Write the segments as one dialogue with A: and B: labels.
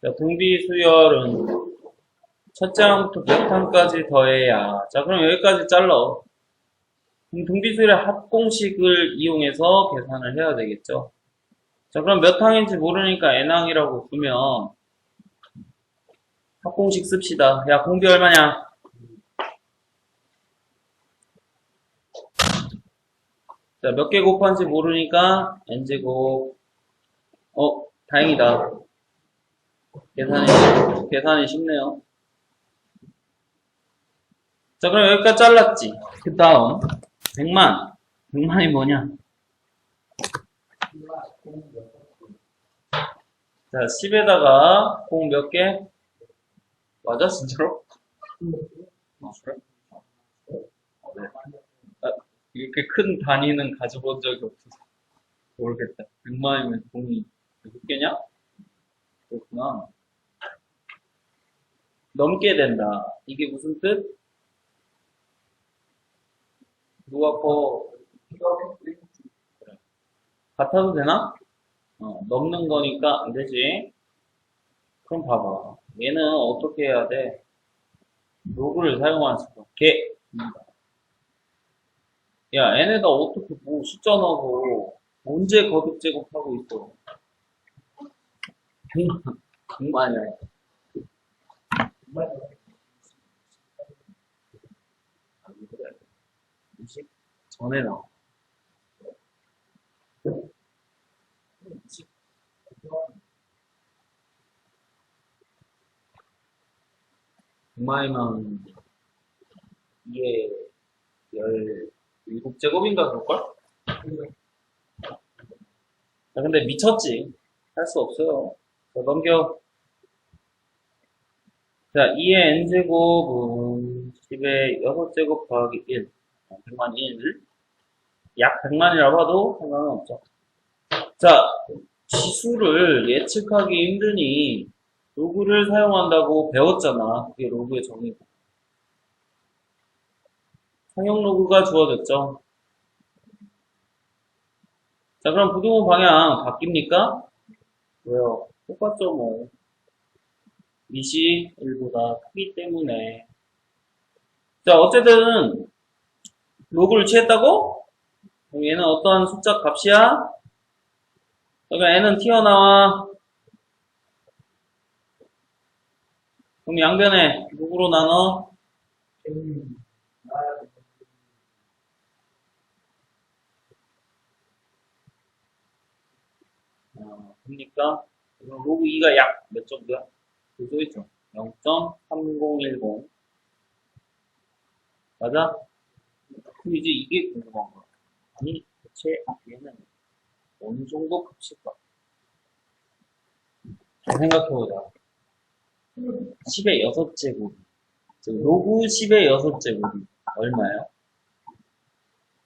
A: 자, 등비 수열은 첫째 항부터 몇 항까지 더해야. 자, 그럼 여기까지 잘라. 그럼 등비 수열의 합공식을 이용해서 계산을 해야 되겠죠. 자, 그럼 몇 항인지 모르니까 n항이라고 두면 합공식 씁시다. 야, 공비 얼마냐? 자, 몇 개 곱한지 모르니까 n제곱. 다행이다. 계산이 쉽네요. 자, 그럼 여기까지 잘랐지. 그 다음 100만이 뭐냐? 자, 10에다가 공 몇 개? 맞아, 진짜로? 그래? 네. 이렇게 큰 단위는 가져본 적이 없어서 모르겠다. 100만이면 공이 몇 개냐? 그렇구나. 넘게 된다. 이게 무슨 뜻? 누가 그래. 같아도 되나? 넘는 거니까 안 되지. 그럼 봐봐. 얘는 어떻게 해야 돼? 로그를 사용하는 거. 개. 야, 얘네가 어떻게 뭐 숫자 넣고 언제 거듭 제곱하고 있어? 100만이야. 20 전에 나와. 100만이면 이게 17제곱인가 그럴걸? 자, 근데 미쳤지. 할 수 없어요. 자, 넘겨. 자, 2의 n제곱은 10의 6제곱 더하기 1. 100만 1. 약 100만이라고 봐도 상관은 없죠. 자, 지수를 예측하기 힘드니 로그를 사용한다고 배웠잖아. 그게 로그의 정의고. 상용 로그가 주어졌죠. 자, 그럼 부등호 방향 바뀝니까? 왜요? 똑같죠, 뭐. 밑이 1보다 크기 때문에. 자, 어쨌든 로그를 취했다고? 그럼 얘는 어떠한 숫자 값이야? 그러니까 n은 튀어나와. 그럼 양변에 로그로 나눠. 그러니까 로그 2가 약 몇 정도야? 그 있죠. 0.3010 맞아? 그럼 이제 이게 궁금한 거야. 아니 대체 얘는 어느 정도 값일까? 잘 생각해보자. 10의 6제곱 로그 10의 6제곱이 얼마예요?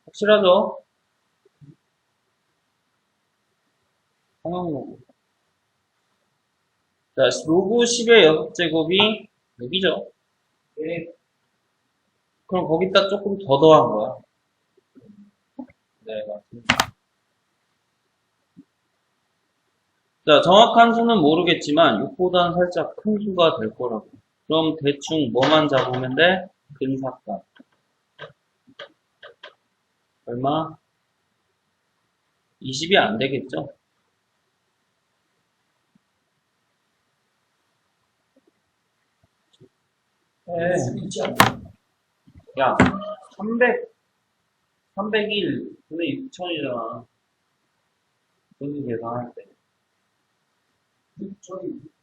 A: 확실하죠? 상황로그. 자, 로그 10의 6제곱이 여기죠? 네. 그럼 거기다 조금 더 더한 거야. 네, 맞습니다. 자, 정확한 수는 모르겠지만 6보다는 살짝 큰 수가 될 거라고. 그럼 대충 뭐만 잡으면 돼? 근사값. 얼마? 20이 안 되겠죠? 네. 야, 301 분의 6천이잖아. 분위 계산할 때.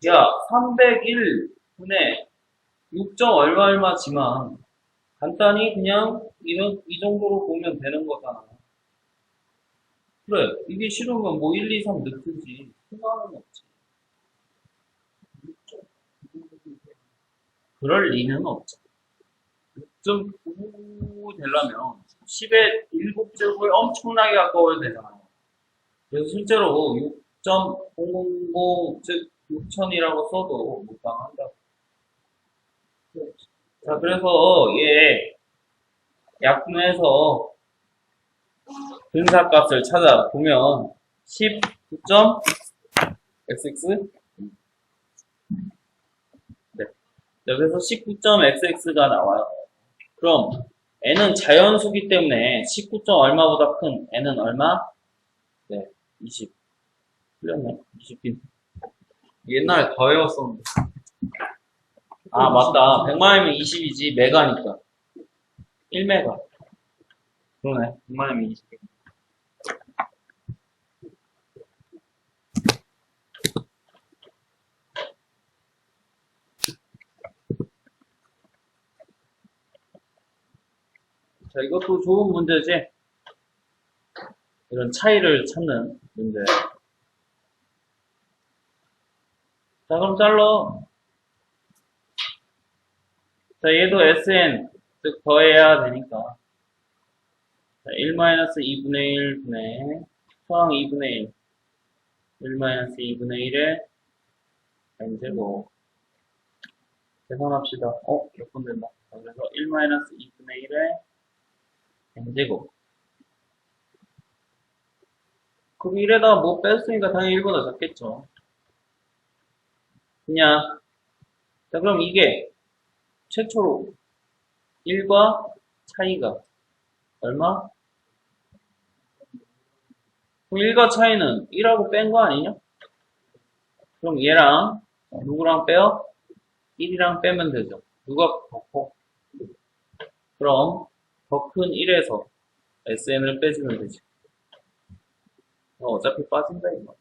A: 야, 301 분의 6점 얼마지만 간단히 그냥 이 정도로 보면 되는 거잖아. 그래, 이게 싫으면 뭐 1, 2, 3 넣든지 상관은 없지. 그럴 리는 없죠. 6.9 되려면 10의 7제곱을 엄청나게 가까워야 되잖아요. 그래서 실제로 6.000, 즉 6천이라고 써도 무방한다고. 자, 그래서 얘 약분해서 근사값을 찾아보면 19.xx 자, 그래서 19.xx가 나와요. 그럼 n은 자연수기 때문에 19. 얼마보다 큰 n은 얼마? 네, 20. 틀렸네. 20빈.
B: 옛날에 더 외웠었는데.
A: 아, 맞다. 100만이면 20이지. 메가니까. 1메가.
B: 그러네. 100만이면 20.
A: 자, 이것도 좋은 문제지? 이런 차이를 찾는 문제. 자, 그럼 잘라. 자, 얘도 SN, 즉, 더해야 되니까. 자, 1-2분의 1분의, 수항 2분의 1. 1-2분의 1에 n제곱. 계산합시다. 몇 분 된다. 자, 그래서 1-2분의 1에 n제곱. 그럼 1에다 뭐 뺐으니까 당연히 1보다 작겠죠. 그냥. 자, 그럼 이게 최초로 1과 차이가 얼마? 그럼 1과 차이는 1하고 뺀 거 아니냐? 그럼 얘랑 누구랑 빼요? 1이랑 빼면 되죠. 누가 더 커? 그럼 더 큰 1에서 SN을 빼주면 되지. 어차피 빠진다 이거.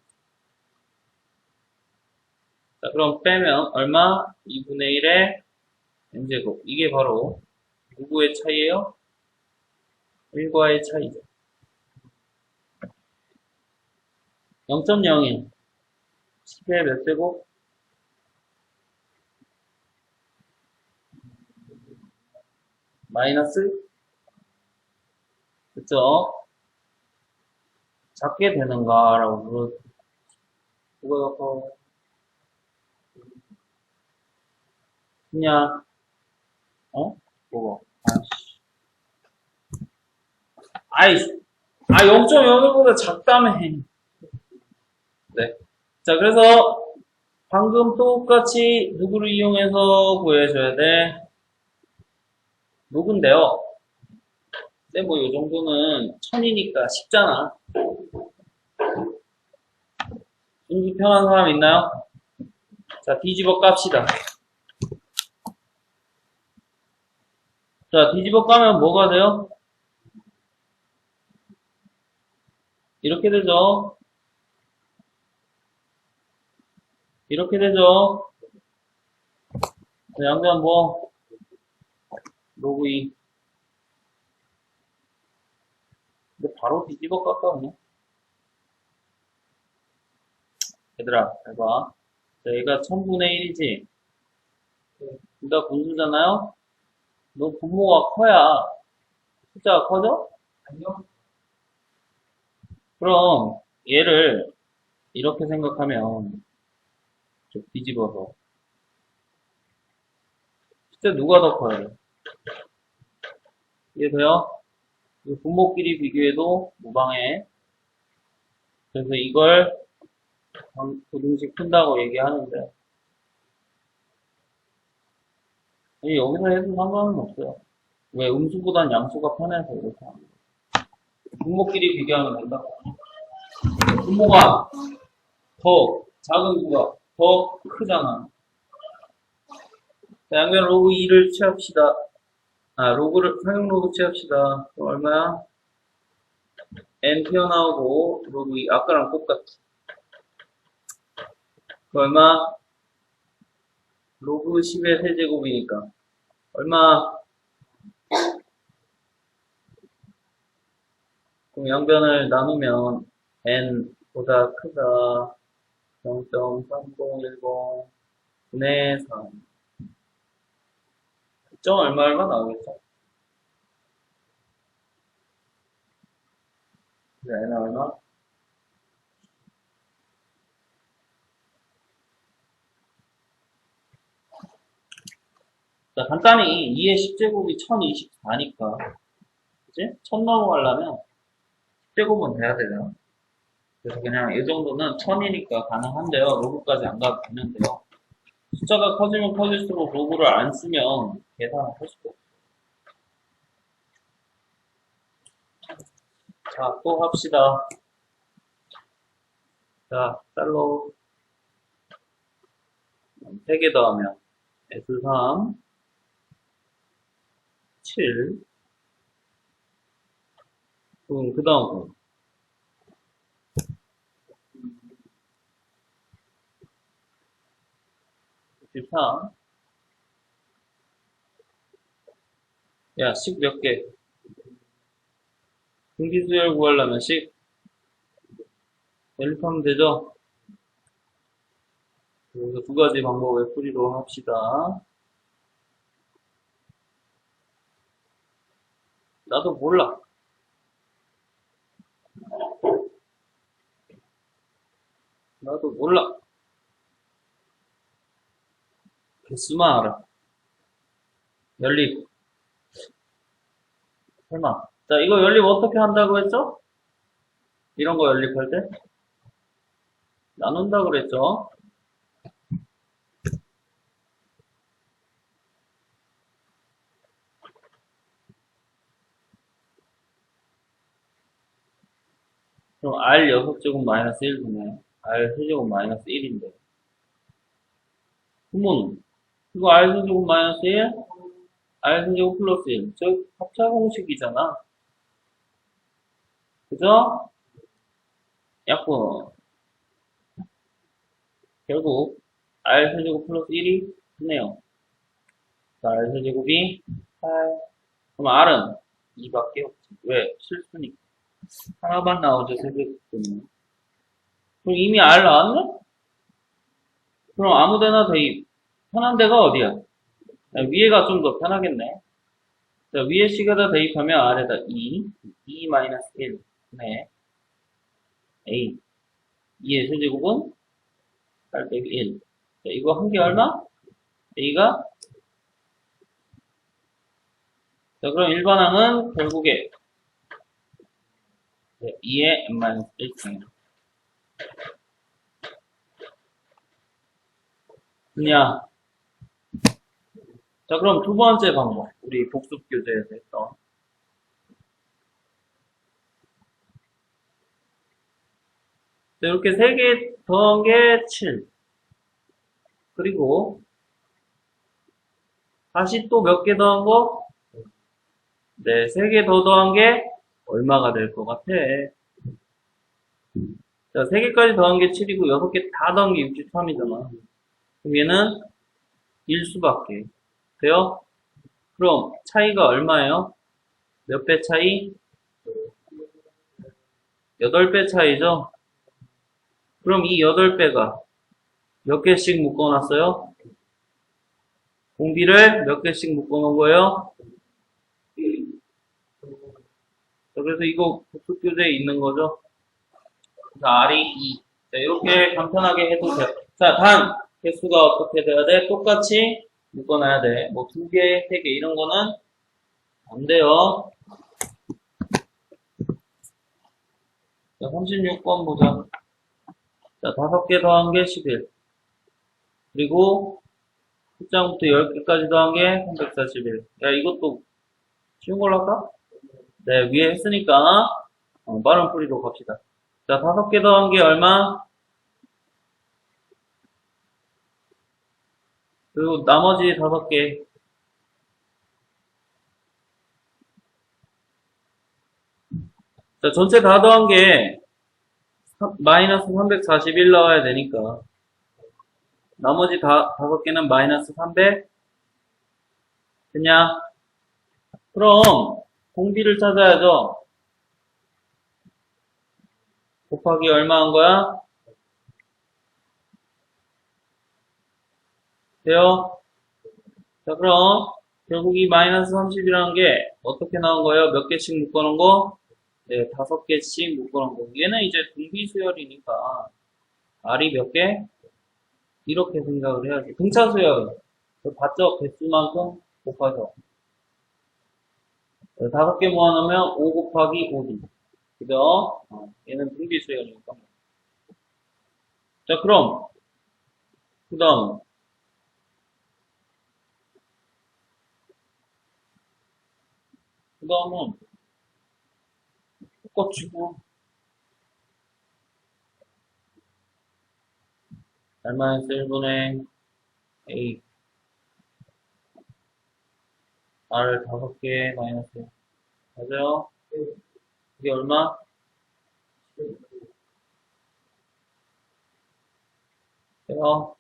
A: 자, 그럼 빼면 얼마? 2분의 1에 n제곱. 이게 바로 누구의 차이예요? 1과의 차이죠. 0.01. 10의 몇 제곱? 마이너스? 그쵸? 작게 되는가라고 물어. 누가 더 그냥 뭐가? 아이씨. 0.01보다 작다며. 네. 자, 그래서 방금 똑같이 누구를 이용해서 구해줘야 돼? 누군데요? 근데 뭐 요 정도는 1000이니까 쉽잖아. 인지 편한 사람 있나요? 자, 뒤집어 깝시다. 자, 뒤집어 까면 뭐가 돼요? 이렇게 되죠? 이렇게 되죠? 자, 양변 뭐? 로그 2. 근데 바로 뒤집어 깎아, 그냥. 얘들아, 잘 봐. 자, 얘가 1000분의 1이지? 둘 다 분수잖아요? 너 분모가 커야 숫자가 커져?
B: 아니요.
A: 그럼 얘를 이렇게 생각하면 좀 뒤집어서 숫자 누가 더 커요? 이해돼요? 분모끼리 비교해도 무방해. 그래서 이걸 부등식 푼다고 얘기하는데 여기서 해도 상관은 없어요. 왜? 음수보단 양수가 편해서 이렇게 하는 거예요. 분모끼리 비교하면 된다. 분모가 더 작은 수가 더 크잖아. 자, 양변 로그 2를 취합시다. 상용 로그 취합시다. 그럼 얼마야? n 튀어나오고 로그 2 아까랑 똑같지. 그 얼마? 로그 10의 세제곱이니까 얼마? 그럼 양변을 나누면 n보다 크다. 0.3010 분의 3. 점 얼마 나오겠죠? 네, n 얼마? 자, 간단히 2의 10제곱이 1024니까 그치? 1000 넘어가려면 10제곱은 돼야 되잖아. 그래서 그냥 이 정도는 1000이니까 가능한데요. 로그까지 안 가도 되는데요. 숫자가 커지면 커질수록 로그를 안 쓰면 계산을 할 수가 없어. 자, 또 합시다. 자, 짤로 3개 더하면 S3 7 그 다음 거 63 야, 식 몇 개? 등비수열 구하려면 식 연립하면 되죠? 그래서 두 가지 방법을 풀이로 합시다. 나도 몰라. 나도 몰라. 개수만 알아. 연립. 설마. 자, 이거 연립 어떻게 한다고 했죠? 이런 거 연립할 때? 나눈다 그랬죠? 그럼 R 6제곱 마이너스 1 분의 R 세제곱 마이너스 1인데. 그러면, 이거 R 세제곱 마이너스 1, R 세제곱 플러스 1. 즉, 합차 공식이잖아. 그죠? 약분. 결국, R 세제곱 플러스 1이 좋네요. R 세제곱이 8. 그럼 R은 2밖에 없지. 왜? 실수니까. 하나만 나오죠, 세제곱 때문에. 그럼 이미 R 나왔네? 그럼 아무데나 대입. 편한 데가 어디야? 위에가 좀 더 편하겠네. 자, 위에 식에다 대입하면 아래다 2-1. 네. A. 2의 세제곱은 8 빼기 1. 자, 이거 한 개 얼마? A가? 자, 그럼 일반항은 결국에 2의 n-1승. 그냥. 자, 그럼 두 번째 방법. 우리 복습 교재에서 했던. 자, 이렇게 3개 더한 게 7. 그리고, 다시 또 몇 개 더한 거? 네, 3개 더 더한 게 얼마가 될 것 같아? 자, 3개까지 더한 게 7이고, 6개 다 더한 게 63이잖아. 그럼 얘는 1수밖에. 돼요? 그럼 차이가 얼마예요? 몇 배 차이? 8배 차이죠? 그럼 이 8배가 몇 개씩 묶어놨어요? 공비를 몇 개씩 묶어놓은 거예요? 자, 그래서 이거 복습교재에 있는 거죠? 그래서 R이 2. 자, 이렇게 간편하게 해도 돼요. 자, 단, 개수가 어떻게 돼야 돼? 똑같이 묶어놔야 돼. 뭐 2개, 3개 이런 거는 안 돼요. 자, 36번 보자. 자, 5개 더한 게 11. 그리고 숫자부터 10개까지 더한 게 341. 야, 이것도 쉬운 걸로 할까? 네, 위에 했으니까 빠른 풀이로 갑시다. 자, 5개 더한 게 얼마? 그리고 나머지 5개. 자, 전체 다 더한 게 마이너스 341 나와야 되니까 나머지 5개는 마이너스 300 그냥 그럼 공비를 찾아야죠. 곱하기 얼마 한 거야? 돼요? 자, 그럼 결국 이 마이너스 30이라는 게 어떻게 나온 거예요? 몇 개씩 묶어놓은 거? 네, 5개씩 묶어놓은 거. 얘는 이제 등비수열이니까 R이 몇 개? 이렇게 생각을 해야지. 등차수열. 봤죠? 개수만큼 곱해서. 5개 모아놓으면 5 곱하기 5D. 그죠? 얘는 등비수열이니까. 자, 그럼, 그 다음, 그 다음은 똑같이 뭐 R-1분의 A R 5개 마이너스 1. 맞아요? 이게 얼마? 돼요?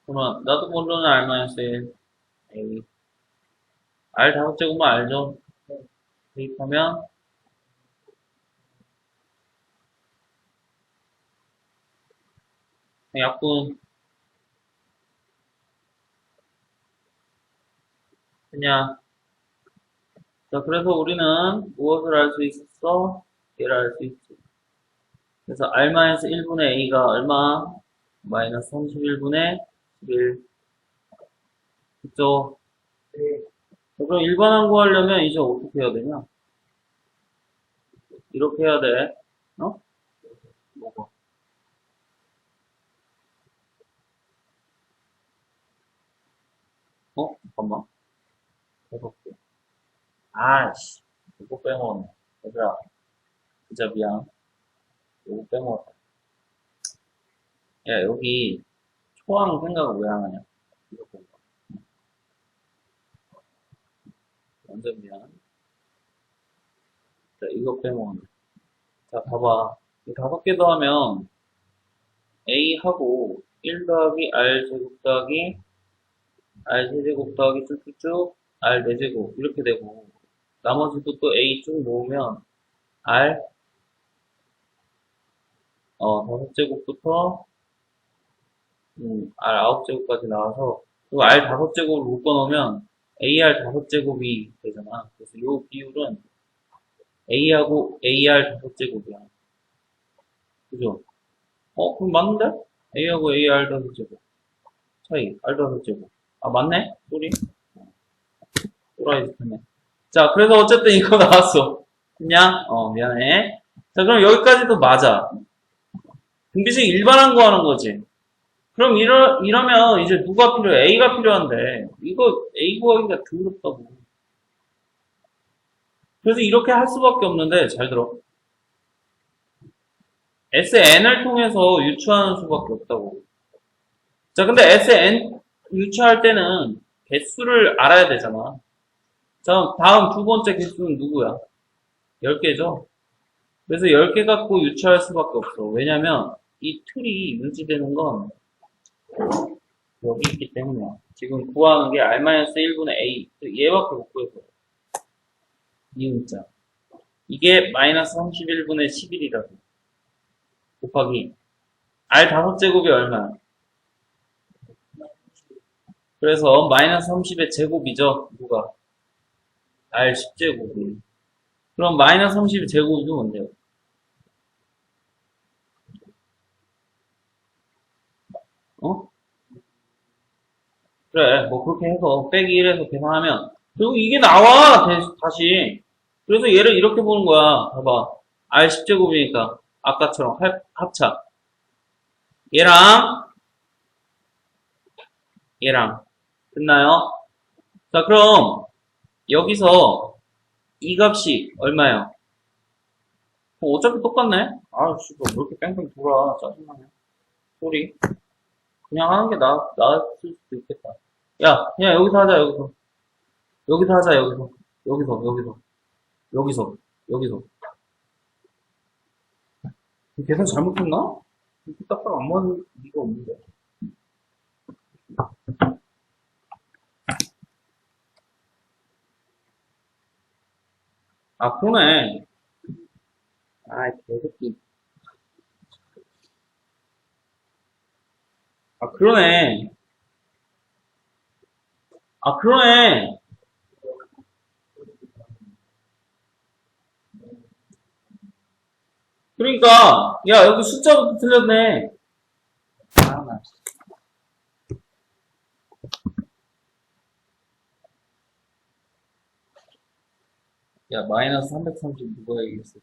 A: 그러면 나도 모르는 R-1 A R 5제곱만 알죠? 대입하면 약분 그냥 자 그래서 우리는 무엇을 알 수 있었어? 얘를 알 수 있지. 그래서 R-1분의 A가 얼마? 마이너스 31분의 11 그죠? 자, 그럼 일반항 구하려면 이제 어떻게 해야 되냐? 이렇게 해야 돼. 어? 뭐가? 잠깐만. 해볼게. 아씨, 이거 빼먹었네. 얘들아, 진짜 미안. 이거 빼먹었다. 야, 여기 초항 생각을 왜 안 하냐? 이거 보고. 완전 미안. 자, 이거 빼먹었네. 자, 봐봐. 이 5개 더하면 A하고 1 더하기 R제곱 더하기 R세제곱 더하기 쭉쭉쭉 R4제곱 이렇게 되고 나머지도 또 A 쭉 모으면 R 5제곱부터 R 9제곱까지 나와서 또 R 5제곱을 묶어놓으면 AR 5제곱이 되잖아. 그래서 이 비율은 A하고 AR 5제곱이야. 그죠? 그럼 맞는데? A하고 AR 5제곱 차이 R 5제곱 아 맞네? 소리? 또라이 짓네. 자 그래서 어쨌든 이거 나왔어. 됐냐? 미안해. 자 그럼 여기까지도 맞아. 등비식 일반항 구하는 거지. 그럼 이러면 이제 누가 필요해? A가 필요한데 이거 A 구하기가 더럽다고. 그래서 이렇게 할 수밖에 없는데 잘 들어. SN을 통해서 유추하는 수밖에 없다고. 자 근데 SN 유추할 때는 개수를 알아야 되잖아. 자 다음 두 번째 개수는 누구야? 10개죠? 그래서 10개 갖고 유추할 수밖에 없어. 왜냐면 이 틀이 유지되는 건 여기 있기 때문이야. 지금 구하는 게 R-1분의 A 얘밖에 못 구해서 이 문자 이게 마이너스 31분의 11이라고 곱하기 R 5제곱이 얼마야? 그래서 마이너스 30의 제곱이죠. 누가? R 10제곱이. 그럼 마이너스 30의 제곱이 뭔데요? 그래, 뭐 그렇게 해서 빼기 1해서 계산하면 결국 이게 나와 다시. 그래서 얘를 이렇게 보는 거야. 봐봐. R 10제곱이니까 아까처럼 합차. 얘랑 얘랑 됐나요? 자 그럼 여기서 이 값이 얼마예요? 어차피 똑같네? 씨, 왜 이렇게 뺑뺑 돌아. 짜증나네. 소리. 그냥 하는 게 나았을 수도 있겠다. 야, 그냥 여기서 하자, 여기서. 여기서 하자, 여기서. 여기서, 여기서. 여기서, 여기서. 계산 잘못했나? 이렇게 딱딱 안 맞는 리가 없는데. 그러네. 개새끼. 그러네. 그러네. 그러니까, 야, 여기 숫자부터 틀렸네. 야, 마이너스 330 누가 얘기했어?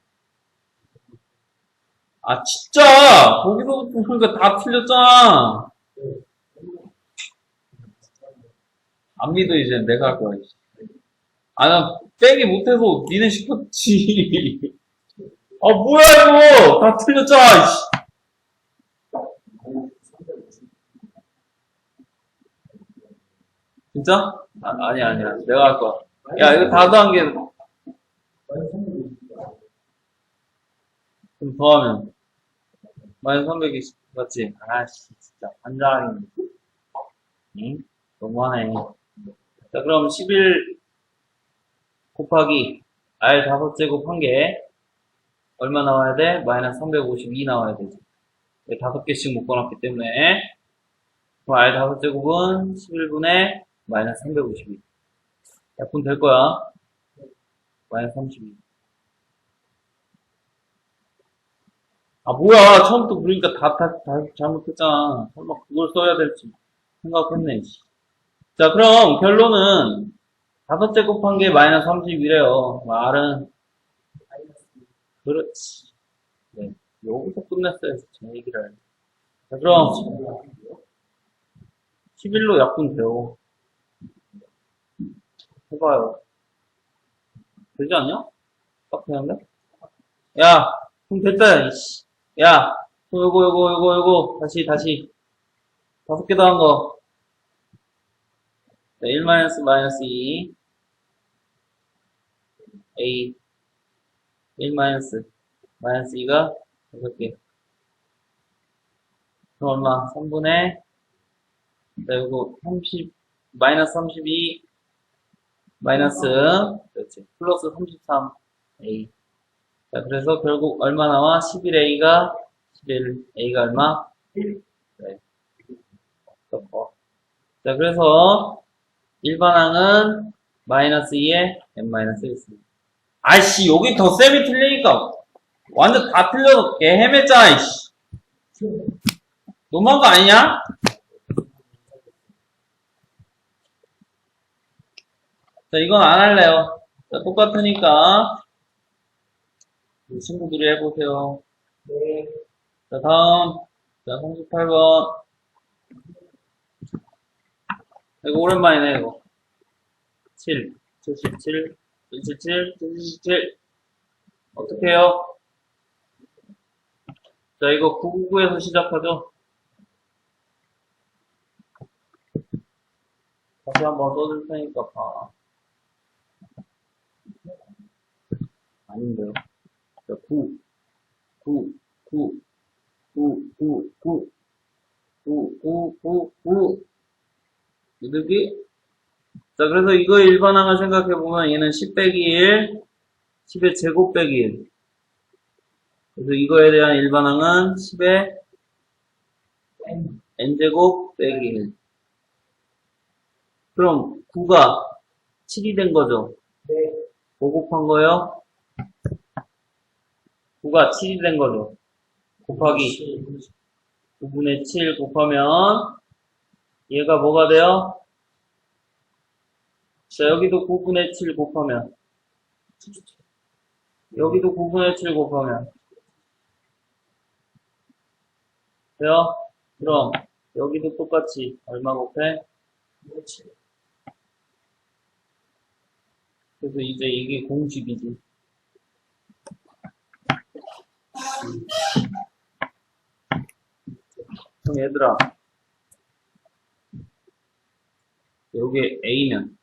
A: 진짜! 거기서부터 그러니까 다 틀렸잖아. 안 믿어, 이제 내가 할 거야. 아, 나 빼기 못해서 니네 시켰지. 아, 뭐야, 이거! 다 틀렸잖아, 이씨. 진짜? 아니야. 내가 할 거야. 야, 이거 다 더한 게, 좀 더하면. 마이너스 320, 맞지? 아씨, 진짜, 환장하겠네. 응? 너무하네. 자, 그럼 11 곱하기 R 5제곱 한 개. 얼마 나와야 돼? 마이너스 352 나와야 되지. 5개씩 묶어놨기 때문에. 그럼 R 5제곱은 11분의 마이너스 352. 약분 될 거야. 마이너스 32. 아, 뭐야. 처음부터 그러니까 다 잘못했잖아. 설마 그걸 써야 될지 생각했네. 씨. 자, 그럼 결론은 5제곱 한 개 마이너스 30이래요. R은, 그렇지. 네. 여기서 끝냈어요. 제 얘기를. 자, 그럼 11로 약분 돼요. 해봐요. 되지 않냐? 딱 되는데? 야, 그럼 됐다, 이씨. 야, 요거. 다시. 5개 더한 거. 네, 1 마이너스 2. A. 1 마이너스 2가 5개. 그럼 얼마? 3분의, 자, 요거 30, 마이너스 32, 마이너스, 그렇지. 플러스 33, A. 자, 그래서 결국 얼마 나와? 11A가, 11A가 얼마? 1. 네. 자, 그래서 일반항은 마이너스 2에 n-1 있습니다. 아이씨, 여기 더 셈이 틀리니까 완전 다 틀려서 개 헤맸잖아, 이씨. 너무한 거 아니냐? 자, 이건 안 할래요. 자, 똑같으니까 우리 친구들이 해보세요.
B: 네.
A: 자, 다음. 자, 38번. 이거 오랜만이네, 이거. 7, 77, 177, 177. 어떻게 해요? 자, 이거 999에서 시작하죠? 다시 한번 써줄 테니까 봐. 아닌데요. 자, 9, 9, 9, 9, 9, 9, 9, 9, 9, 9. 이득이? 자, 그래서 이거 일반항을 생각해보면 얘는 10 빼기 1, 10의 제곱 빼기 1. 그래서 이거에 대한 일반항은 10의 n제곱 빼기 1. 그럼 9가 7이 된 거죠?
B: 네.
A: 뭐 곱한 거요? 9가 7이 된 거죠? 곱하기 9분의 7 곱하면 얘가 뭐가 돼요? 자, 여기도 9분의 7 곱하면 여기도 9분의 7 곱하면 돼요? 그럼 여기도 똑같이 얼마 곱해? 그래서 이제 이게 공식이지. 그럼 얘들아, 여기 A면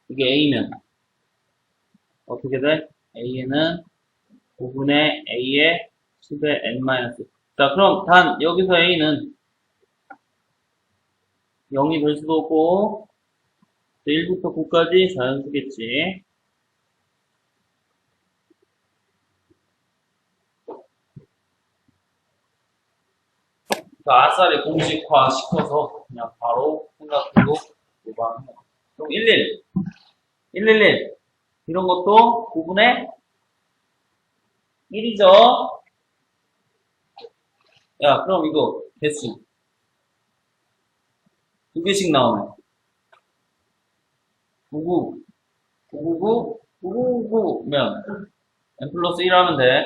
A: 이게 A면 어떻게 돼? A는 9분의 A의 10의 n-. 자, 그럼 단 여기서 A는 0이 될 수도 없고 1부터 9까지 자연수겠지. 아싸리 공식화 시켜서 그냥 바로 생각하고 모방하는 거. 그럼 111 이런 것도 9분의 1이죠. 야, 그럼 이거 개수 2개씩 나오네. 999면 n 플러스 1 하면 돼.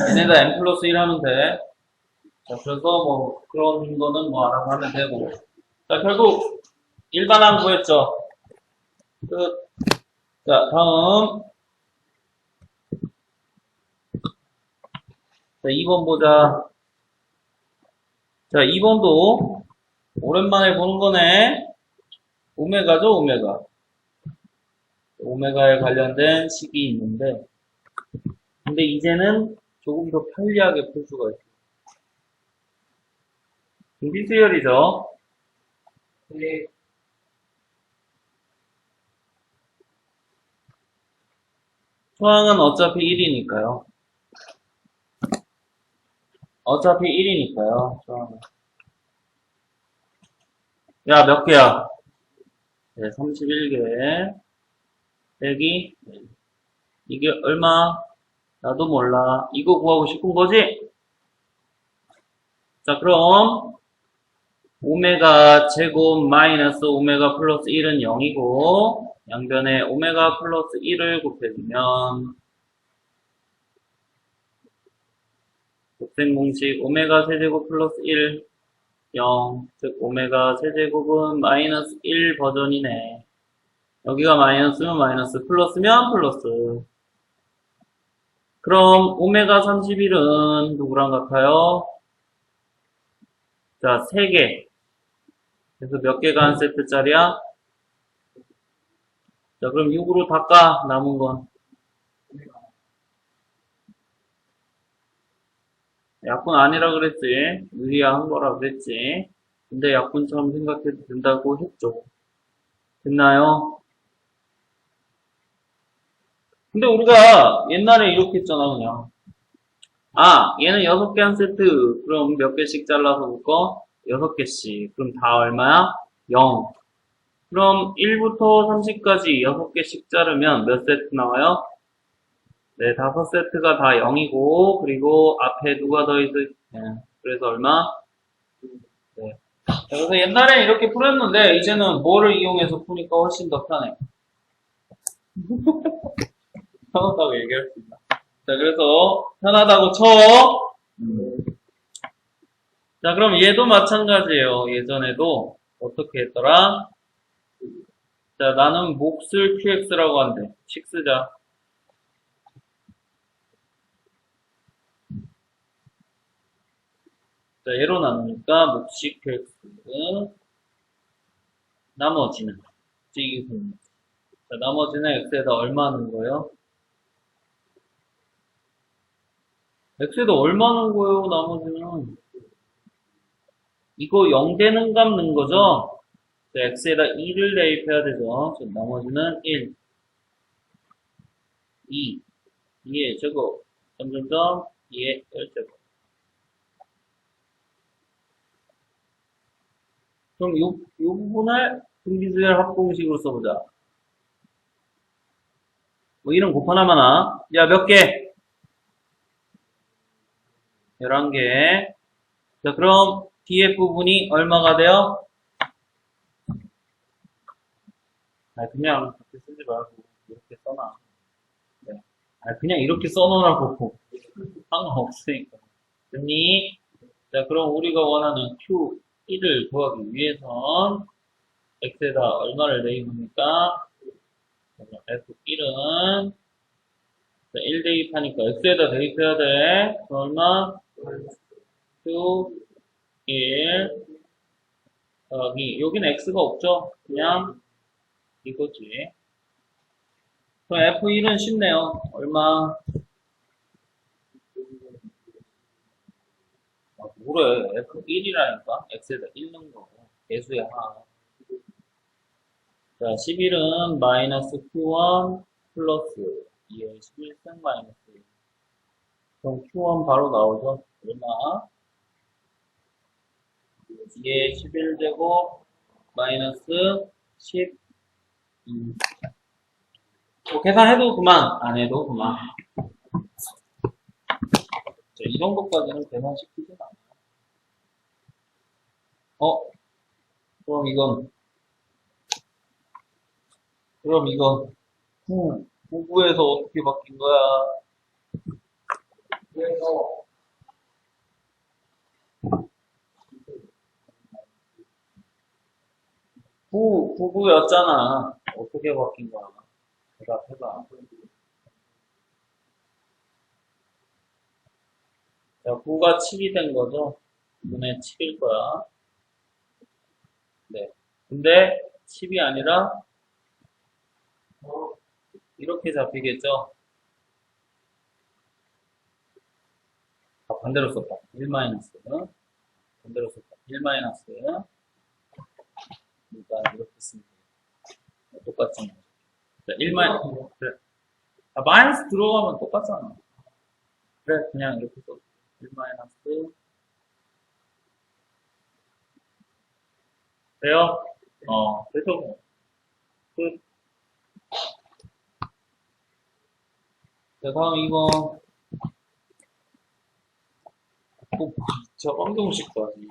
A: 얘네다 n 플러스 1 하면 돼. 자, 그래서 뭐, 그런 거는 뭐 알아서 하면 되고. 자, 결국, 일반항 구했죠. 끝. 자, 다음. 자, 2번 보자. 자, 2번도 오랜만에 보는 거네. 오메가죠, 오메가. 오메가에 관련된 식이 있는데, 근데 이제는 조금 더 편리하게 풀 수가 있어요. 등비수열이죠.
B: 네.
A: 초항은 어차피 1이니까요. 어차피 1이니까요. 초항은. 야, 몇 개야? 네, 31개. 빼기. 이게 얼마? 나도 몰라. 이거 구하고 싶은 거지? 자, 그럼 오메가 제곱 마이너스 오메가 플러스 1은 0이고 양변에 오메가 플러스 1을 곱해주면 곱셈 공식 오메가 세제곱 플러스 1 0, 즉 오메가 세제곱은 마이너스 1 버전이네. 여기가 마이너스면 마이너스, 플러스면 플러스. 그럼 오메가 31은 누구랑 같아요? 자, 3개. 그래서 몇 개가 한 세트짜리야? 자, 그럼 6으로 닦아, 남은 건. 약분 아니라 그랬지. 유리화한 거라 그랬지. 근데 약분처럼 생각해도 된다고 했죠. 됐나요? 근데 우리가 옛날에 이렇게 했잖아, 그냥. 아, 얘는 6개 한 세트. 그럼 몇 개씩 잘라서 묶어? 6개씩. 그럼 다 얼마야? 0. 그럼 1부터 30까지 6개씩 자르면 몇 세트 나와요? 네, 5세트가 다 0이고, 그리고 앞에 누가 더 있을, 네, 그래서 얼마? 네. 자, 그래서 옛날에 이렇게 풀었는데, 이제는 뭐를 이용해서 푸니까 훨씬 더 편해. 편하다고 얘기할 수 있나? 자, 그래서 편하다고 쳐. 자, 그럼 얘도 마찬가지예요. 예전에도 어떻게 했더라? 자, 나는 몫을 QX라고 한대. 식 쓰자. 자, 얘로 나누니까 몫이 QX. 나머지는 자, 나머지는 X에다 얼마 넣은 거예요? X에다 얼마 넣은 거예요, 나머지는? 이거 0 되는 값 넣은 거죠? 자, X에다 2를 대입해야 되죠. 자, 나머지는 1, 2, 2의 제곱, 점점점, 2의 1제곱. 그럼 이 부분을 등비수열 합공식으로 써보자. 뭐 이런 곱하나마나. 야, 몇 개? 11개. 자, 그럼 뒤에 부분이 얼마가 돼요? 아, 그냥 그렇게 쓰지 말고 이렇게 써놔. 네. 아, 그냥 이렇게 써놓으라고. 상관없으니까. 됐니? 자, 그럼 우리가 원하는 Q1을 구하기 위해선 X에다 얼마를 대입합니까? F1은 1 대입하니까 X에다 대입해야 돼. 그럼 얼마? Q 1 더하기 여기는 X가 없죠? 그냥 이거지. 그럼 F1은 쉽네요. 얼마? 아, 뭐래. F1이라니까? X에다 1 넣은 거. 개수야. 자, 11은 마이너스 Q1 플러스 2의 11승 마이너스 1. 그럼 Q1 바로 나오죠? 얼마? 2의 11제곱 마이너스 12. 뭐 계산해도 그만, 안 해도 그만. 자, 이런 것까지는 계산시키진 않아요. 그럼 이건 9에서 어떻게 바뀐 거야?
B: 그래서
A: 9였잖아. 어떻게 바뀐 거야? 대답해봐. 자, 9가 7이 된 거죠? 9분의 7일 거야. 네. 근데 10이 아니라 이렇게 잡히겠죠? 아, 반대로 썼다. 1 마이너스. 반대로 썼다. 1 마이너스. 그러니까 이렇게 쓰면 돼. 똑같지. 자, 1 마이너스. 그래. 아, 마이너스 들어가면 똑같잖아. 그래, 그냥 이렇게 써. 1 마이너스. 돼요? 그래서 뭐. 끝. 자, 다음 이거. 꼭, 저 방정식까지.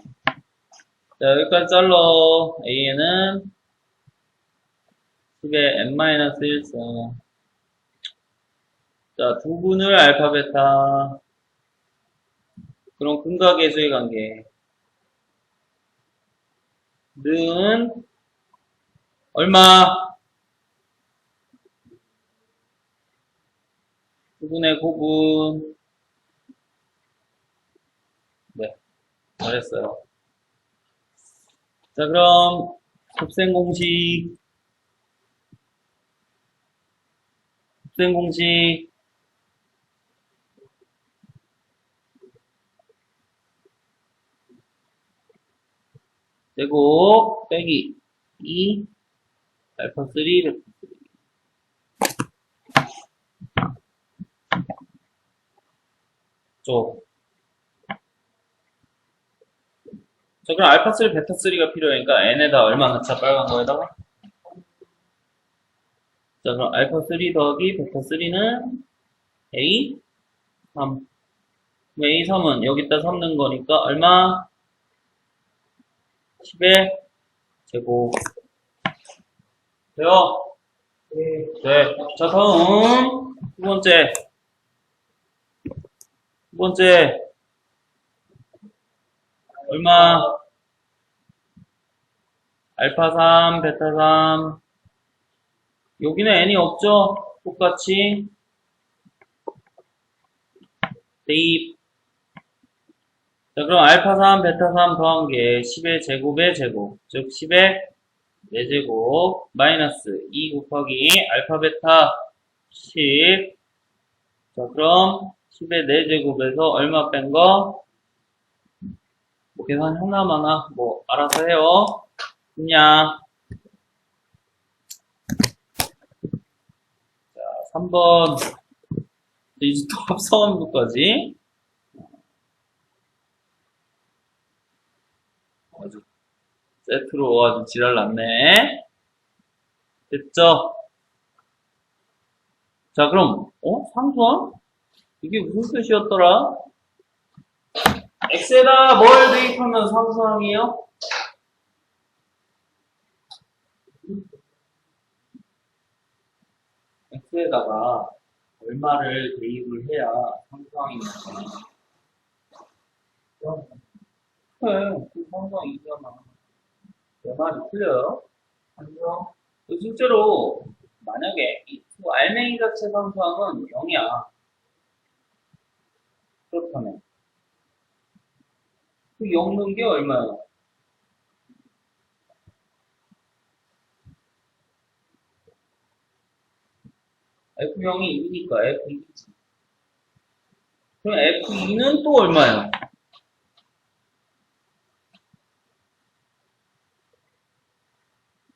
A: 자, 여기까지 잘라. A에는 10의 n-1승. 자, 두 분을 알파, 베타. 그럼 근과 계수의 관계. 는, 얼마? 두 분의 고분. 네, 잘했어요. 자, 그럼, 곱셈 공식. 곱셈 공식. 제곱 빼기 2 알파 3 베타 3 쪽. 자, 그럼 알파 3 베타 3가 필요하니까 n에다 얼마 넣자? 빨간 거에다가. 자, 그럼 알파 3 더하기 베타 3는 a 3. a 3은 여기다 3 넣은 거니까 얼마? 10의 제곱. 돼요? 네. 자, 다음 두 번째. 두 번째 얼마? 알파 3, 베타 3. 여기는 n이 없죠? 똑같이 대입. 자, 그럼 알파 3, 베타 3 더한 게 10의 제곱의 제곱, 즉 10의 4제곱 마이너스 2 곱하기 알파 베타 10. 자, 그럼 10의 4제곱에서 얼마 뺀 거? 뭐 계산 하나마나 뭐 알아서 해요. 그냥 자, 3번 이제 또 합성함수까지 아주 세트로 아주 지랄 났네. 됐죠? 자, 그럼 상수함? 이게 무슨 뜻이었더라? x에다 뭘 대입하면 상수함이에요? x에다가 얼마를 대입을 해야 상수함이냐고. 그래, 그 상수함이잖아. 내 말이 틀려요? 아니요. 실제로 만약에 이 두 알맹이 자체 상수함은 0이야. 그렇다면 그 0 넣은 게 얼마야? F0이 2니까 F2지. 그럼 F2는 또 얼마야?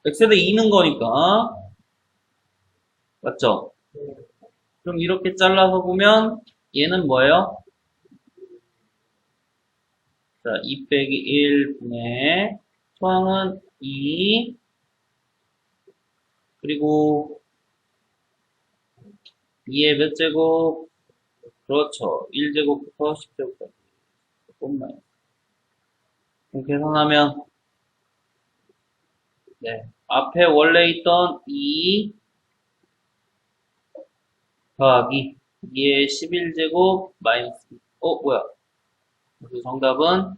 A: X에다 2는 거니까. 맞죠? 그럼 이렇게 잘라서 보면 얘는 뭐예요? 자, 2 빼기 1분의 초항은 2 그리고 2의 몇 제곱? 그렇죠. 1제곱부터 10제곱까지. 조금만. 그럼 계산하면 네, 앞에 원래 있던 2 더하기 2의 11제곱 마이너스 뭐야? 그래서 정답은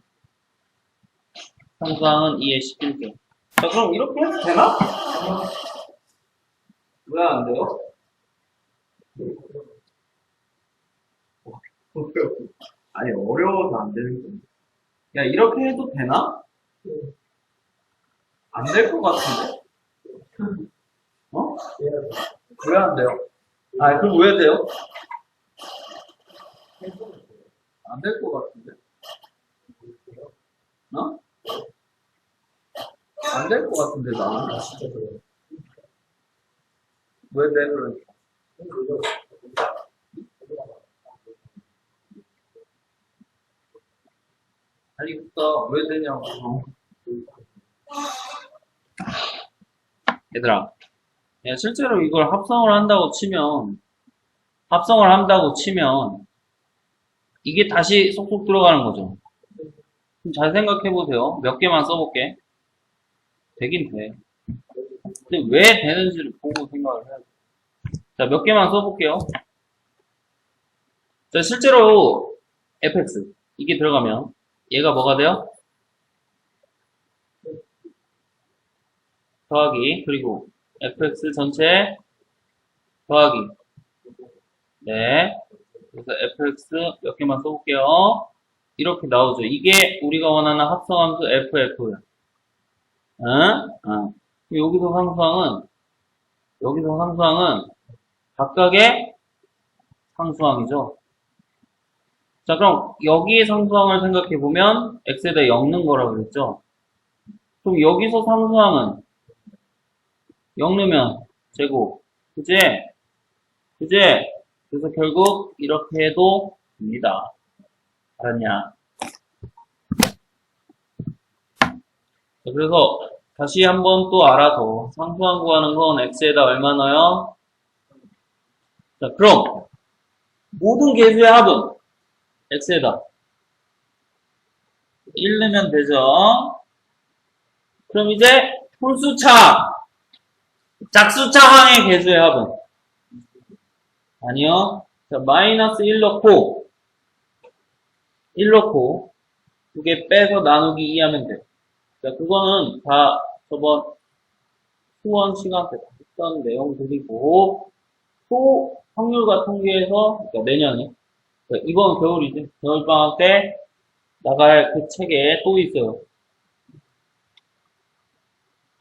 A: 상수항은 2의 11제곱. 자, 그럼 이렇게 해도 되나? 왜 안 돼요? 아니, 어려워서 안 되는 거야. 야, 이렇게 해도 되나? 안 될 것 같은데? 어? 왜 안 돼요? 아, 그럼 왜 돼요? 안 될 것 같은데? 어? 안 될 것 같은데, 나는. 왜 돼, 그러니까? 아니, 그니까, 왜 되냐고. 얘들아, 야, 실제로 이걸 합성을 한다고 치면, 이게 다시 쏙쏙 들어가는 거죠. 좀 잘 생각해 보세요. 몇 개만 써볼게. 되긴 돼. 근데 왜 되는지를 보고 생각을 해야 돼. 자, 몇 개만 써볼게요. 자, 실제로 fx 이게 들어가면 얘가 뭐가 돼요? 더하기 그리고 fx 전체 더하기 네. 그래서 fx 몇 개만 써볼게요. 이렇게 나오죠. 이게 우리가 원하는 합성함수 ff야. 응? 응. 여기서 상수항은 각각의 상수항이죠. 자, 그럼 여기의 상수항을 생각해보면 x에다 엮는 거라고 그랬죠? 그럼 여기서 상수항은 엮으면 제곱. 그지? 그지? 그래서 결국 이렇게 해도 됩니다. 알았냐? 자, 그래서 다시 한번 또 알아서 상수항 구하는 건 x에다 얼마 넣어요? 자, 그럼 모든 계수의 합은 x에다 1 넣으면 되죠? 그럼 이제 홀수차, 짝수차항의 계수의 합은? 아니요. 자, 마이너스 1 넣고, 두 개 빼서 나누기 2 하면 돼. 자, 그거는 다 저번 수원 시간 때 했던 내용들이고, 또 확률과 통계에서, 그러니까 내년에, 그러니까 이번 겨울이지. 겨울방학 때 나갈 그 책에 또 있어요.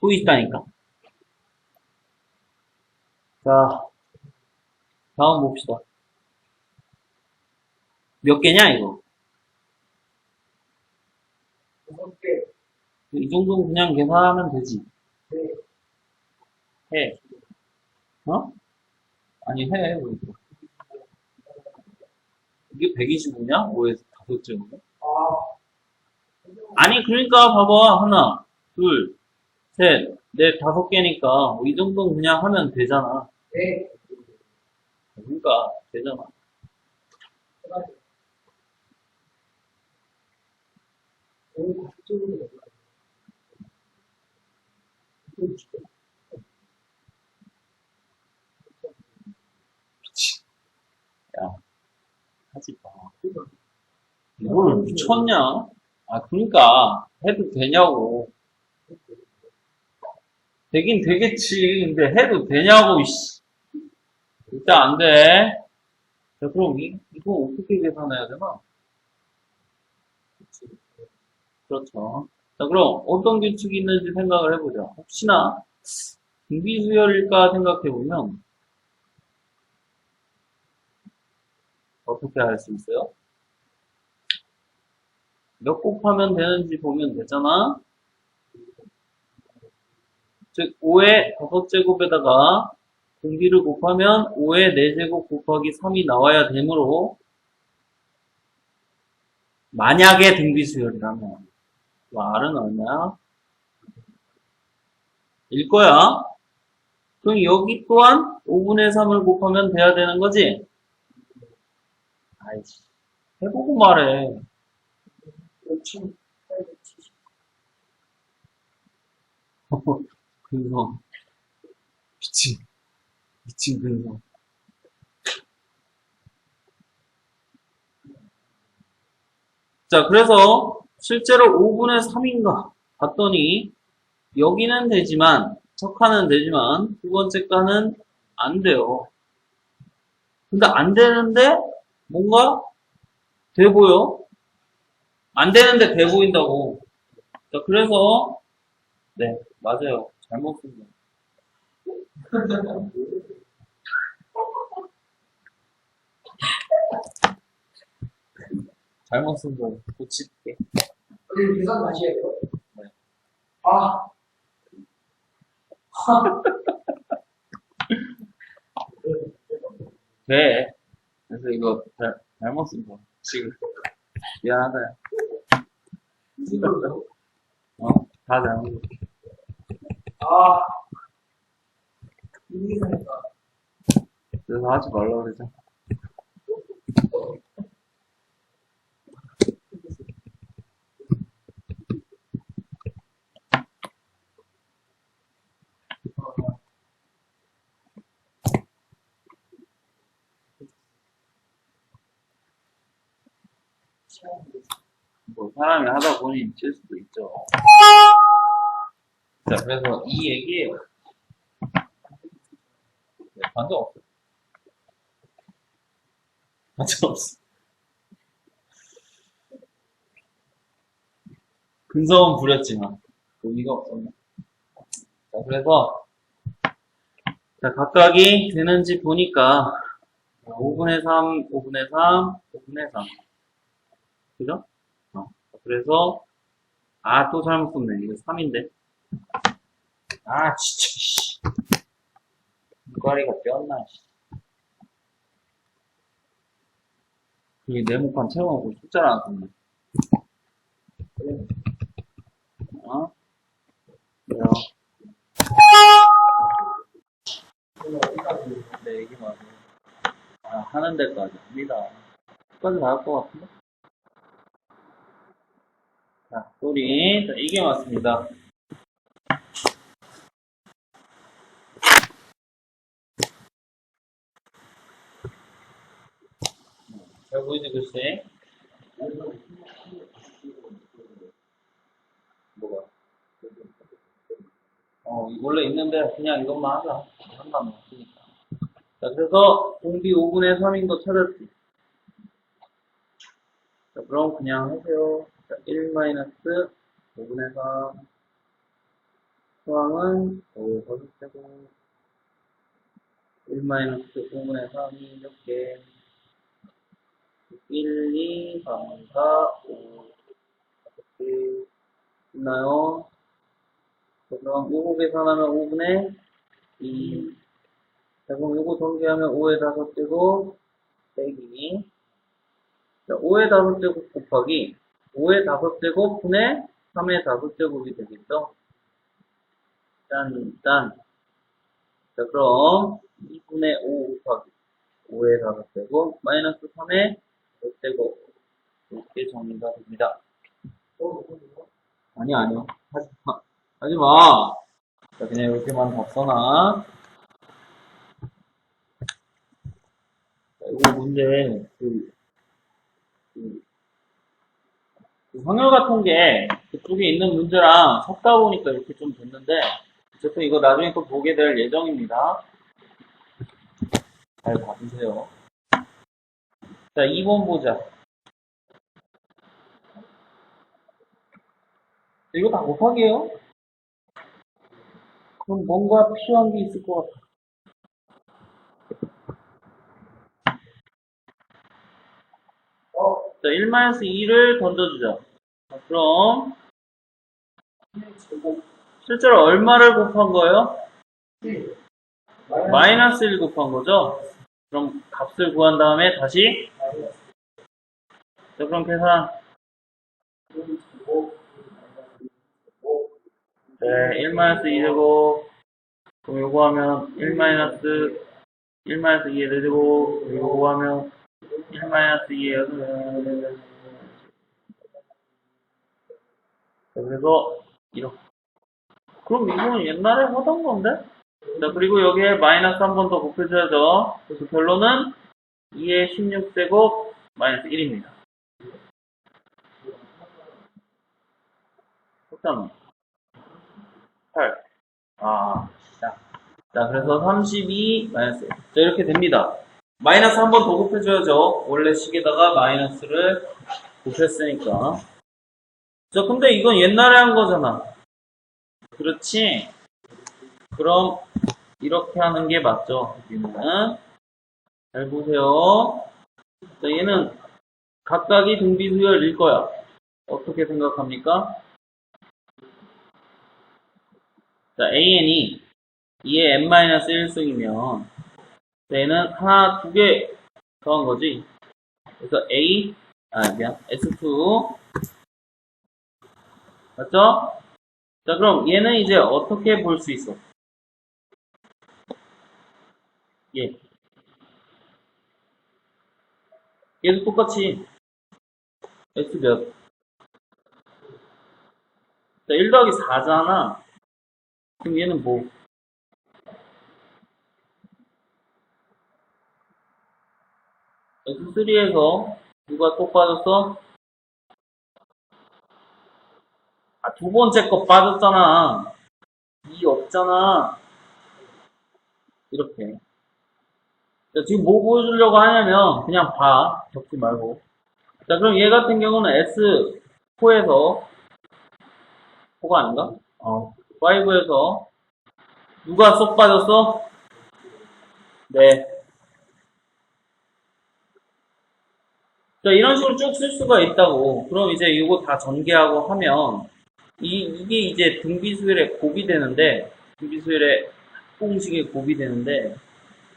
A: 또 있다니까. 자, 다음 봅시다. 몇 개냐, 이거?
B: 5개.
A: 이 정도는 그냥 계산하면 되지. 해. 어? 아니, 해. 이게 125냐? 5에서 5째인데?
B: 아,
A: 아니, 그러니까 봐봐. 하나, 둘, 셋, 넷, 5개니까 이 정도는 그냥 하면 되잖아.
B: 네.
A: 그러니까 되잖아.
B: 오늘 그쪽으로
A: 야, 하지 마. 이걸 미쳤냐? 아, 그러니까 해도 되냐고. 되긴 되겠지. 근데 해도 되냐고, 이씨. 일단 안 돼. 자, 그럼 이거 어떻게 계산해야 되나? 그렇죠. 자, 그럼 어떤 규칙이 있는지 생각을 해보자. 혹시나 등비수열일까 생각해보면 어떻게 할 수 있어요? 몇 곱하면 되는지 보면 되잖아. 즉 5의 5제곱에다가 공비를 곱하면 5의 4제곱 곱하기 3이 나와야 되므로 만약에 등비수열이라면 R은 얼마야? 일 거야. 그럼 여기 또한 5분의 3을 곱하면 돼야 되는 거지? 아이씨, 해보고 말해.
B: 그렇지.
A: 근성. 미친 근성. 자, 그래서 실제로 5분의 3인가 봤더니 여기는 되지만, 첫 칸은 되지만, 두 번째 칸은 안 돼요. 근데 안 되는데, 뭔가 돼 보여? 안 되는데 돼 보인다고. 자, 그래서, 네, 맞아요. 잘못 쓴 거. 잘못 쓴 거. 고칠게.
B: 우리 계산 다시 해요.
A: 네.
B: 아.
A: 돼. 그래서 이거 잘못 쓴 거. 지금. 미안하다.
B: 이걸로.
A: 다 잘못 썼어.
B: 아. 이 계산이다.
A: 그래서 하지 말라고 그러죠. 뭐, 사람이 하다 보니 칠 수도 있죠. 자, 그래서 이 얘기예요. 네, 반전 없어요. 반전 없어. 근성은 부렸지만, 의미가 없었네. 자, 그래서, 자, 각각이 되는지 보니까, 5분의 3, 5분의 3, 5분의 3. 그죠? 그래서, 또 잘못 썼네. 이거 3인데. 진짜, 씨. 눈가리가 뼈었나, 씨. 이게 네모칸 채워놓고 숫자를 안 썼네. 그래요. 네, 이게 맞아요. 하는 데까지 합니다. 끝까지 나올 것 같은데? 자, 소리. 자, 이게 맞습니다. 잘 보이지, 글씨? 뭐가? 원래 있는데, 그냥 이것만 하자. 한단 없으니까. 자, 그래서, 공비 5분의 3인 거 찾았지. 자, 그럼 그냥 하세요. 자, 1-5분의 3. 수항은 5 거듭되고, 1-5분의 3이 몇 개? 1, 2, 3, 4, 5. 이렇게 있나요? 자, 그럼 5 계산하면 5분의 2. 자, 그럼 요거 전개하면 5의 5제곱 빼기. 자, 5의 5제곱 곱하기 5의 5제곱 분의 3의 5제곱이 되겠죠? 짠. 자, 그럼 2분의 5 곱하기 5의 5제곱 마이너스 3의 5제곱 이렇게 정리가 됩니다. 아니요. 하지 마. 자, 그냥 이렇게만 다 써놔. 자, 이거 문제, 확률 같은 게 그쪽에 있는 문제랑 섞다 보니까 이렇게 좀 됐는데, 어쨌든 이거 나중에 또 보게 될 예정입니다. 잘 봐주세요. 자, 2번 보자. 이거 다 곱하기예요? 그럼 뭔가 필요한 게 있을 것 같아. 자, 1-2를 던져주자. 자, 그럼 실제로 얼마를 곱한 거예요? 마이너스 1 곱한 거죠? 그럼 값을 구한 다음에 다시 자, 그럼 계산 네, 1-2제곱 그럼 요거 하면 1-2의 제곱 요거 하면 1-2의 그래서 이렇게 그럼 이거는 옛날에 하던 건데? 자, 그리고 여기에 마이너스 한 번 더 곱해줘야죠. 그래서 결론은 2의 16제곱 마이너스 1입니다. 그렇잖아. 8. 자, 그래서 32 마이너스. 자, 이렇게 됩니다. 마이너스 한 번 더 곱해줘야죠. 원래 식에다가 마이너스를 곱했으니까. 자, 근데 이건 옛날에 한 거잖아. 그렇지? 그럼 이렇게 하는 게 맞죠? 여기는. 잘 보세요. 자, 얘는 각각이 등비수열일 거야. 어떻게 생각합니까? 자, AN이 2의 n-1승이면 얘는 하나, 두 개 더한 거지. 그래서 S2 맞죠? 자, 그럼 얘는 이제 어떻게 볼 수 있어? 얘도 똑같이 S 몇? 자, 1 더하기 4잖아. 그럼 얘는 뭐? S3에서 누가 또 빠졌어? 두 번째 거 빠졌잖아. 2 없잖아. 이렇게. 자, 지금 뭐 보여주려고 하냐면 그냥 봐. 적지 말고. 자, 그럼 얘 같은 경우는 S4에서 4가 아닌가? 5에서 누가 쏙 빠졌어? 네. 자, 이런 식으로 쭉 쓸 수가 있다고. 그럼 이제 이거 다 전개하고 하면 이게 이제 등비수열의 곱이 되는데 등비수열의 합공식의 곱이 되는데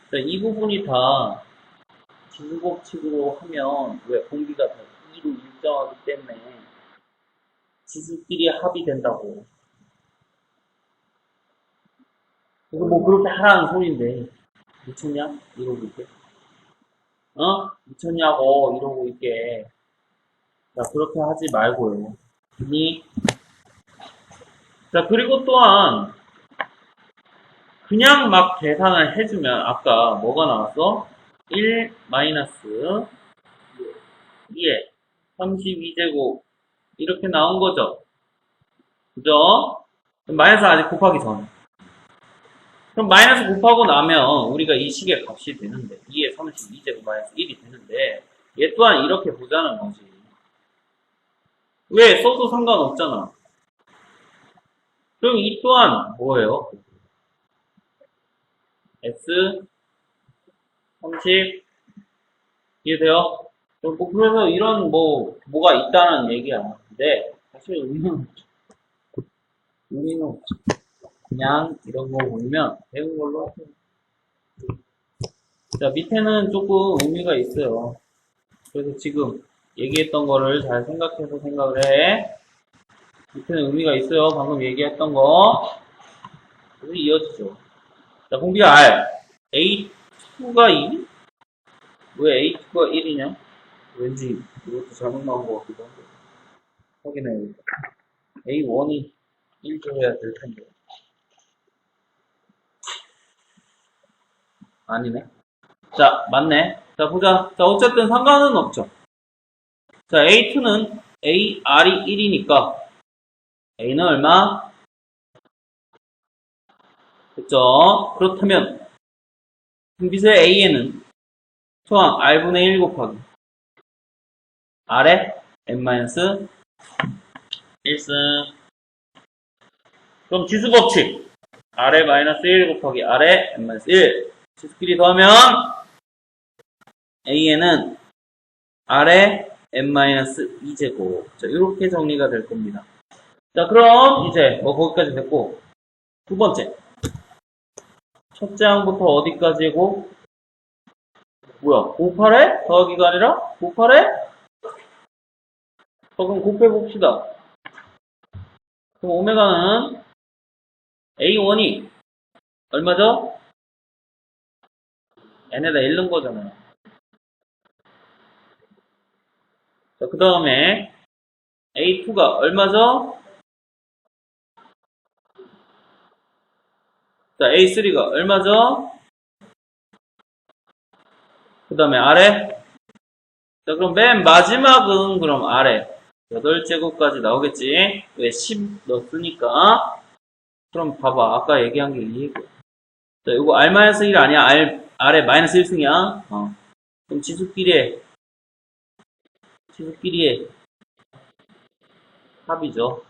A: 자, 이 부분이 다 지수법칙으로 하면 왜 공비가 다 2로 일정하기 때문에 지수끼리 합이 된다고. 그래서 뭐 그렇게 하라는 소리인데 미쳤냐? 이러고 있게. 미쳤냐고 이러고 있게. 자, 그렇게 하지 말고요. 자, 그리고 또한 그냥 막 계산을 해주면 아까 뭐가 나왔어? 1 마이너스 2에 32제곱 이렇게 나온 거죠. 그죠? 마이너스 아직 곱하기 전. 그럼 마이너스 곱하고 나면 우리가 이 식의 값이 되는데 2에 32제곱 마이너스 1이 되는데 얘 또한 이렇게 보자는 거지. 왜? 써도 상관없잖아. 그럼 이 또한 뭐예요? S 30 이해돼요? 그래서 이런 뭐가 있다는 얘기야. 근데 사실 의미는 그냥 이런 거 보면 배운 걸로 하세요. 자, 밑에는 조금 의미가 있어요. 그래서 지금 얘기했던 거를 잘 생각해서 생각을 해. 밑에는 의미가 있어요. 방금 얘기했던 거. 그래서 이어지죠. 자, 공비가 R. A2가 2? 왜 A2가 1이냐? 왠지 이것도 잘못 나온 것 같기도 하고. 확인해야겠다. A1이 1 줘야 될 텐데. 아니네. 자, 맞네. 자, 보자. 자, 어쨌든 상관은 없죠. 자, A2는 AR이 1이니까 A는 얼마? 됐죠? 그렇다면 등비수의 A에는 초항 R분의 1 곱하기 R에 N-1승 그럼 지수법칙 R에 마이너스 1 곱하기 R에 N-1 지수끼리 더하면 A에는 R에 N-2제곱 자, 이렇게 정리가 될 겁니다. 자, 그럼 이제 거기까지 됐고 두 번째 첫째 항부터 어디까지고? 뭐야? 곱하래? 더하기가 아니라? 곱하래? 그럼 곱해봅시다. 그럼 오메가는 A1이 얼마죠? n에다 1 넣은 거잖아요. 자, 그 다음에 A2가 얼마죠? 자, A3가 얼마죠? 그 다음에 아래. 자, 그럼 맨 마지막은 그럼 아래. 8제곱까지 나오겠지? 왜 10 넣었으니까. 그럼 봐봐. 아까 얘기한 게 이 얘기야. 자, 이거 R-1 아니야? R에 마이너스 1승이야? 그럼 지수끼리의 합이죠.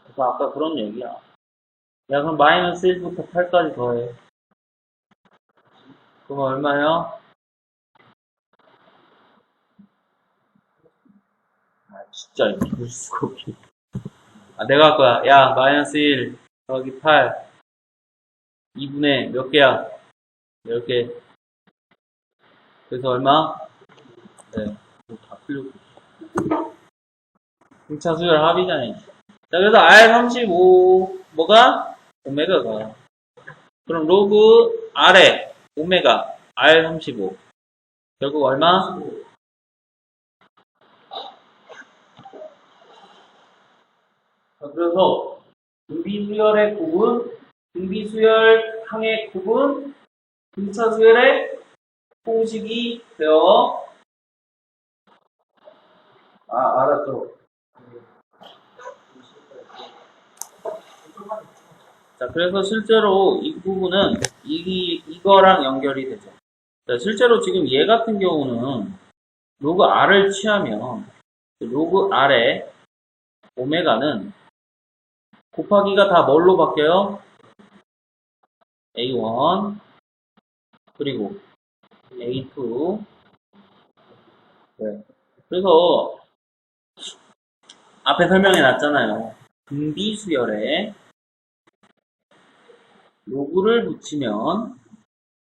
A: 그래서 아까 그런 얘기야. 야, 그럼 마이너스 1부터 8까지 더해. 그럼 얼마야? 진짜, 이거 볼 수가 없지. 내가 할 거야. 야, 마이너스 1 더하기 8. 2분의 몇 개야? 10개. 그래서 얼마? 네. 다 풀렸고. 등차 수열 합이잖아요. 자, 그래서 R35, 뭐가? 오메가가. 그럼 로그 R에 오메가, R35. 결국 얼마? 자, 그래서 등비수열의 곱은, 등비수열항의 곱은 등차수열의 공식이 되어, 알았죠. 자, 그래서 실제로 이 부분은 이거랑 연결이 되죠. 자, 실제로 지금 얘 같은 경우는 로그 R을 취하면 로그 R의 오메가는 곱하기가 다 뭘로 바뀌어요? A1 그리고 A2 네. 그래서 앞에 설명해 놨잖아요. 등비수열에 로그를 붙이면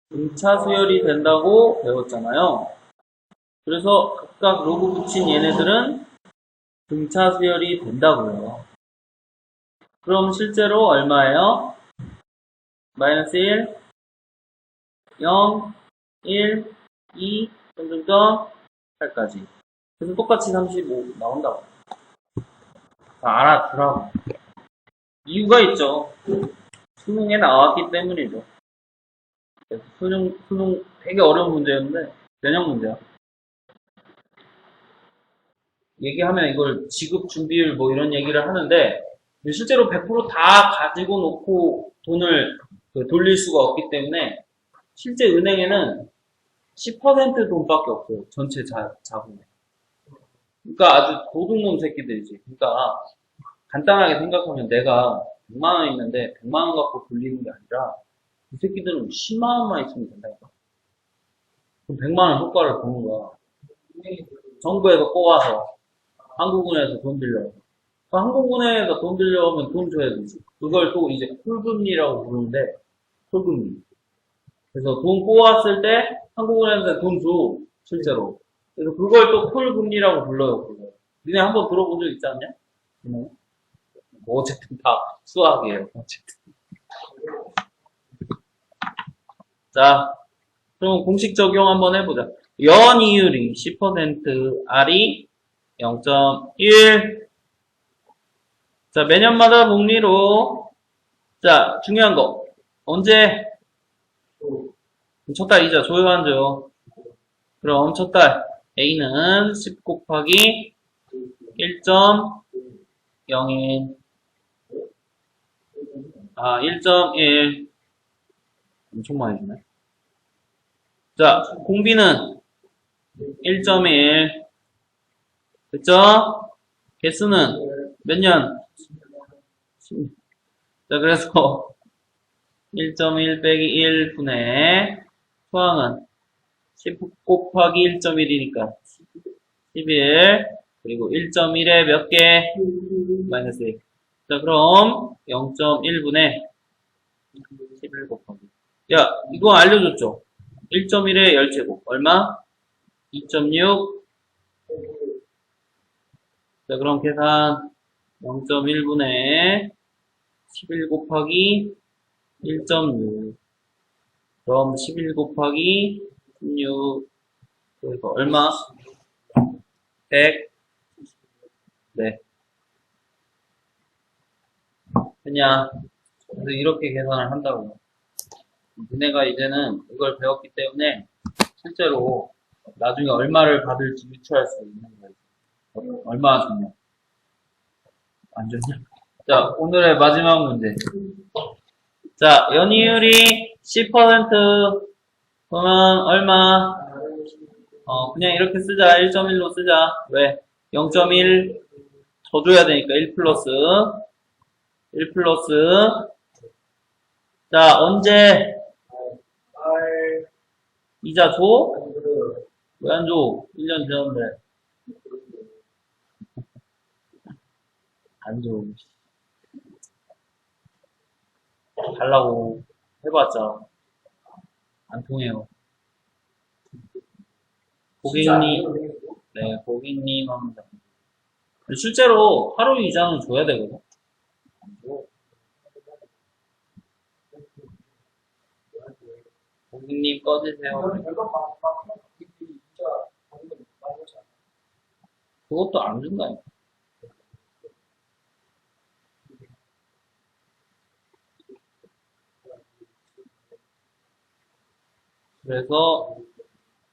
A: 등차수열이 된다고 배웠잖아요. 그래서 각각 로그 붙인 얘네들은 등차수열이 된다고요. 그럼 실제로 얼마예요? 마이너스 1, 0, 1, 2, 점점점 8까지. 그래서 똑같이 35 나온다고. 다 알아두라고. 이유가 있죠. 수능에 나왔기 때문이죠. 그래서 수능 되게 어려운 문제였는데, 전형 문제야. 얘기하면 이걸 지급 준비율 뭐 이런 얘기를 하는데, 실제로 100%다 가지고 놓고 돈을 돌릴 수가 없기 때문에, 실제 은행에는 10% 돈밖에 없어요. 전체 자금에. 그러니까 아주 도둑놈 새끼들이지. 그러니까 간단하게 생각하면 내가 100만 원 있는데 100만 원 갖고 돌리는 게 아니라 이 새끼들은 10만 원만 있으면 된다니까. 그럼 100만 원 효과를 보는 거야. 정부에서 뽑아서 한국은행에서 돈 빌려. 한국은행에서 돈 빌려오면 돈 줘야 되지. 그걸 또 이제 쿨금리라고 부르는데 쿨금리. 그래서 돈 뽑았을 때 한국은행에서 돈 줘. 실제로. 그래서 그걸 또 쿨금리라고 불러요. 그거. 니네 한번 들어본 적 있지 않냐? 뭐 어쨌든 다 수학이에요. 어쨌든. 자, 그럼 공식 적용 한번 해보자. 연이율이 10%, R이 0.1. 자, 매년마다 복리로. 자, 중요한 거. 언제? 첫 달이죠. 조효한죠. 그럼 첫 달 A는 10 곱하기 1.01. 1.1. 엄청 많이 주네. 자, 공비는 1.1. 됐죠? 개수는 몇 년? 자, 그래서 1.1 빼기 1분의 수항은 10 곱하기 1.1이니까 11. 그리고 1.1에 몇 개? 마이너스 1. 자, 그럼 0.1분의 11 곱하기. 야, 이거 알려줬죠? 1.1의 열제곱. 얼마? 2.6. 자, 그럼 계산 0.1분의 11 곱하기 1.6. 그럼 11 곱하기 16. 그래서 얼마? 100. 네. 그냥, 그래서 이렇게 계산을 한다고. 너네가 이제는 이걸 배웠기 때문에 실제로 나중에 얼마를 받을지 유추할 수 있는 거예요. 얼마 줬냐? 안 줬냐? 자, 오늘의 마지막 문제. 자, 연이율이 10% 그러면 얼마? 그냥 이렇게 쓰자. 1.1로 쓰자. 왜? 0.1 더 줘야 되니까 1 플러스. 자, 언제 이자 줘? 왜 안 줘? 1년 지났는데. 안 줘. 달라고 해봤자 안 통해요. 고객님, 네, 고객님 합니다. 실제로 하루 이자는 줘야 되거든. 고객님 꺼지세요. 그것도 안 준다니까. 그래서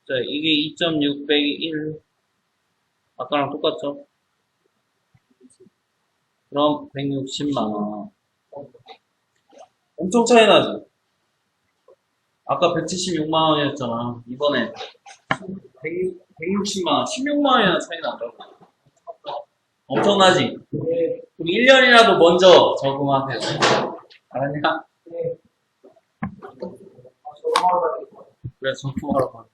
A: 자, 이게 2.6 빼기 1 아까랑 똑같죠? 그럼 160만원. 엄청 차이 나지? 아까 176만원이었잖아. 이번에 160만원, 16만원이나 차이 난다고. 엄청나지?
B: 네.
A: 그럼 1년이라도 먼저 적응하세요. 알았냐?
B: 네. 저거
A: 그래, 적응하라고.